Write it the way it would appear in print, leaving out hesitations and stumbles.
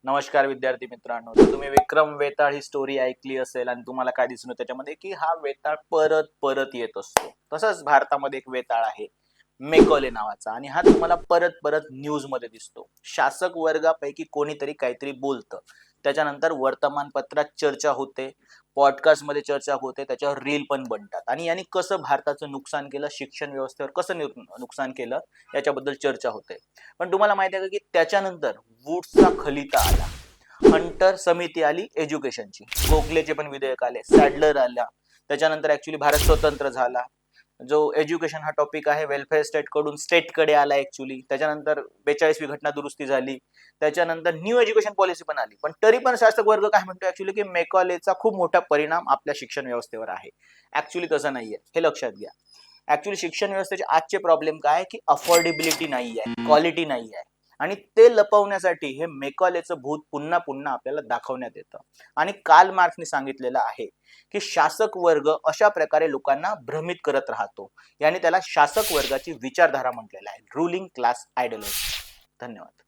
नमस्कार विद्यार्थी मित्रांनो. तर तुम्ही विक्रम वेताळ ही स्टोरी ऐकली असेल आणि तुम्हाला काय दिसून येतं त्याच्यामध्ये की हा वेताळ परत परत येत असतो. तसंच भारतामध्ये एक वेताळ आहे मेकॉले नावाचा आणि हा तुम्हाला परत परत न्यूज मध्ये दिसतो. शासक वर्गापैकी कोणीतरी काहीतरी बोलतं, त्याच्यानंतर वर्तमानपत्रात चर्चा होते, पॉडकास्ट मध्ये चर्चा होते, त्याच्यावर रील पण बनतात आणि यांनी कसं भारताचं नुकसान केलं, शिक्षण व्यवस्थेवर कसं नुकसान केलं याच्याबद्दल चर्चा होते. पण तुम्हाला माहिती आहे का की त्याच्यानंतर वुड्सचा खलिता आला, हंटर समिती आली एज्युकेशनची, गोखलेचे पण विधेयक आले, सॅडलर आला, त्याच्यानंतर ऍक्च्युली भारत स्वतंत्र झाला. जो एज्युकेशन हा टॉपिक आहे वेलफेअर स्टेट कडून स्टेट कडे आला ऍक्च्युली. त्याच्यानंतर 42वी घटना दुरुस्ती झाली, त्याच्यानंतर न्यू एज्युकेशन पॉलिसी पण आली. पण तरी पण शासक वर्ग काय म्हणतो ऍक्च्युली की मेकॉलेचा खूप मोठा परिणाम आपल्या शिक्षण व्यवस्थेवर आहे. ऍक्च्युली तसं नाहीये, हे लक्षात घ्या. ऍक्च्युली शिक्षण व्यवस्थेचे आजचे प्रॉब्लेम काय की अफोर्डेबिलिटी नाही आहे, क्वालिटी नाही आहे आणि ते लपवण्यासाठी हे मेकॉलेचं भूत पुन्हा पुन्हा आपल्याला दाखवण्यात येतं. आणि कार्ल मार्क्सने सांगितलेलं आहे की शासक वर्ग अशा प्रकारे लोकांना भ्रमित करत राहतो, याने त्याला शासक वर्गाची विचारधारा म्हटलेलं आहे, रुलिंग क्लास आयडियोलॉजी. धन्यवाद.